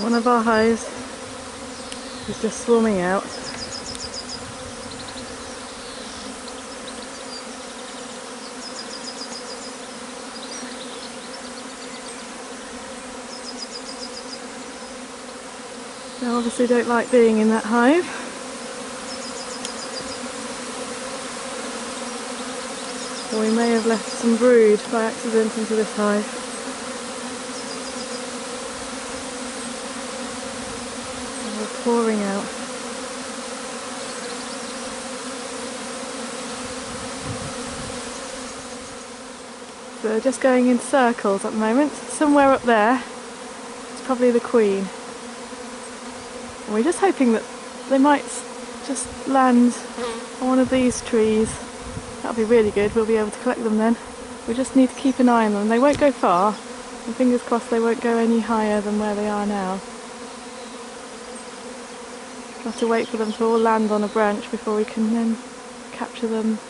One of our hives is just swarming out. They obviously don't like being in that hive. Or we may have left some brood by accident into this hive. And we're pouring out. So they're just going in circles at the moment. Somewhere up there is probably the queen. And we're just hoping that they might just land on one of these trees. That'll be really good, we'll be able to collect them then. We just need to keep an eye on them. They won't go far, and fingers crossed they won't go any higher than where they are now. We'll have to wait for them to all land on a branch before we can then capture them.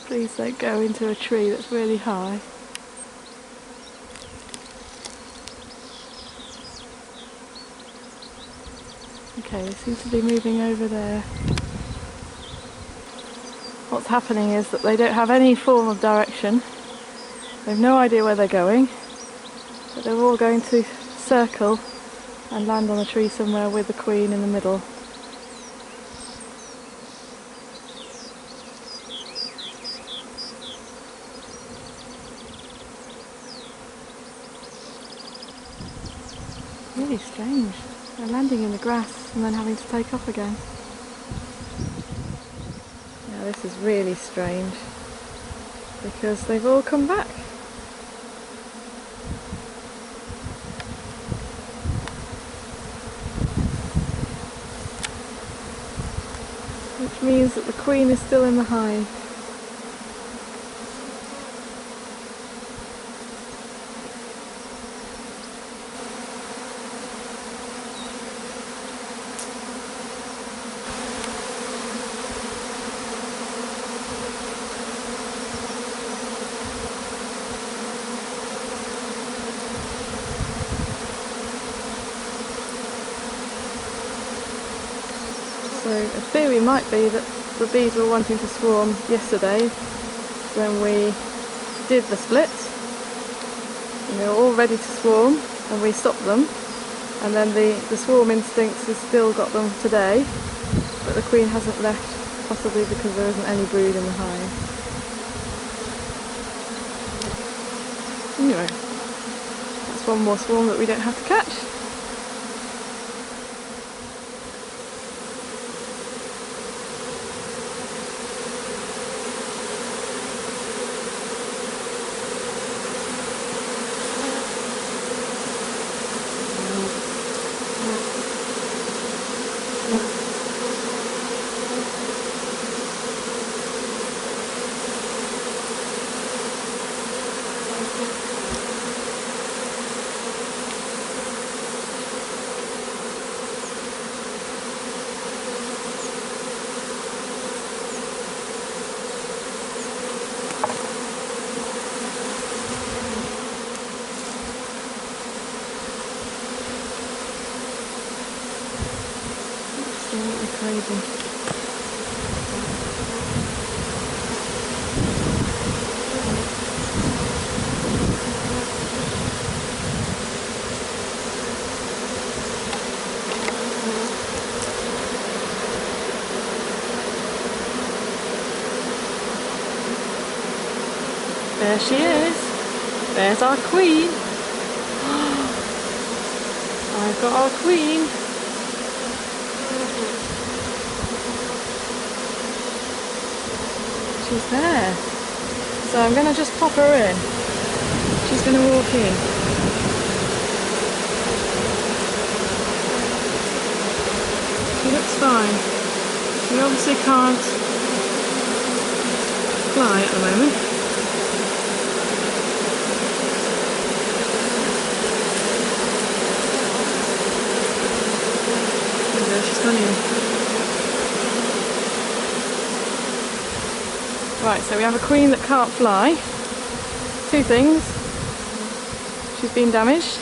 Please don't go into a tree that's really high. Okay, they seem to be moving over there. What's happening is that they don't have any form of direction. They have no idea where they're going, but they're all going to circle and land on a tree somewhere with the queen in the middle. Really strange. They're landing in the grass and then having to take off again. Yeah, this is really strange because they've all come back. Which means that the queen is still in the hive. So a theory might be that the bees were wanting to swarm yesterday when we did the split. And they were all ready to swarm and we stopped them, and then the swarm instincts has still got them today, but the queen hasn't left, possibly because there isn't any brood in the hive. Anyway, that's one more swarm that we don't have to catch. Absolutely crazy. There she is. There's our queen. I've got our queen. She's there. So I'm going to just pop her in. She's going to walk in. She looks fine. She obviously can't fly at the moment. She's gone in. Right, so we have a queen that can't fly. Two things. She's been damaged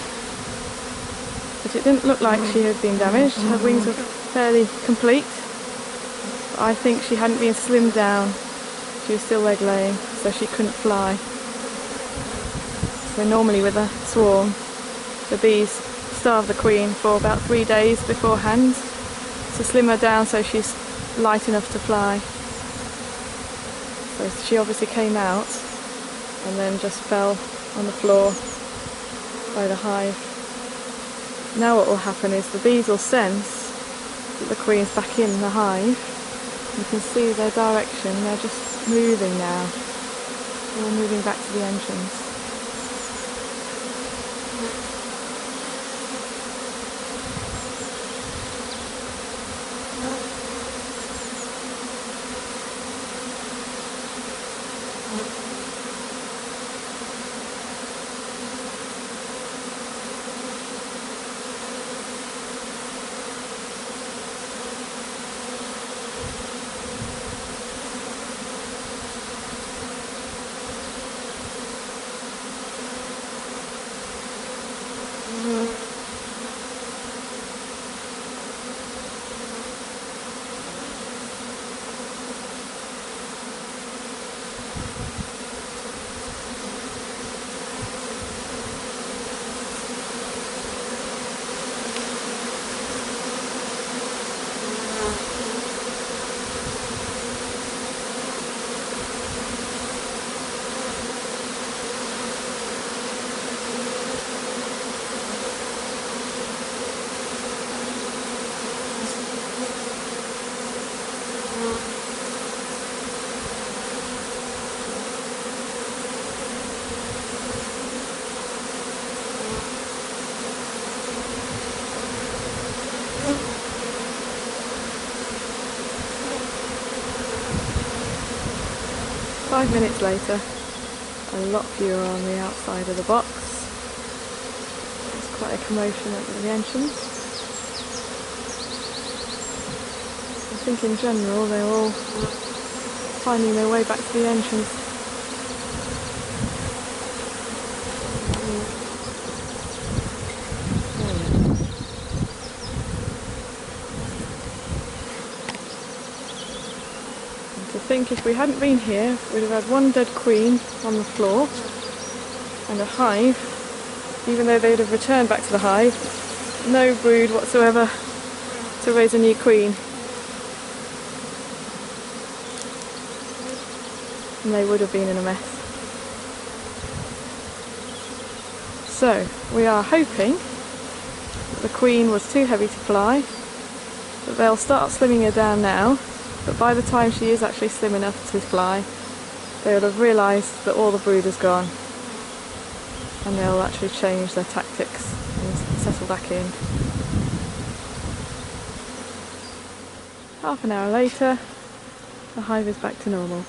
but it didn't look like she had been damaged. Her wings were fairly complete. But I think she hadn't been slimmed down. She was still egg laying, so she couldn't fly. So normally with a swarm, the bees starve the queen for about 3 days beforehand to slim her down so she's light enough to fly. So she obviously came out and then just fell on the floor by the hive. Now what will happen is the bees will sense that the queen's back in the hive. You can see their direction, they're just moving now. They're all moving back to the entrance. Five minutes later, a lot fewer on the outside of the box. There's quite a commotion at the entrance. I think in general they're all finding their way back to the entrance. I think if we hadn't been here, we'd have had one dead queen on the floor and a hive, even though they'd have returned back to the hive, no brood whatsoever to raise a new queen. And they would have been in a mess. So, we are hoping that the queen was too heavy to fly, that they'll start slimming her down now. But by the time she is actually slim enough to fly, they will have realised that all the brood is gone, and they'll actually change their tactics and settle back in. Half an hour later, the hive is back to normal.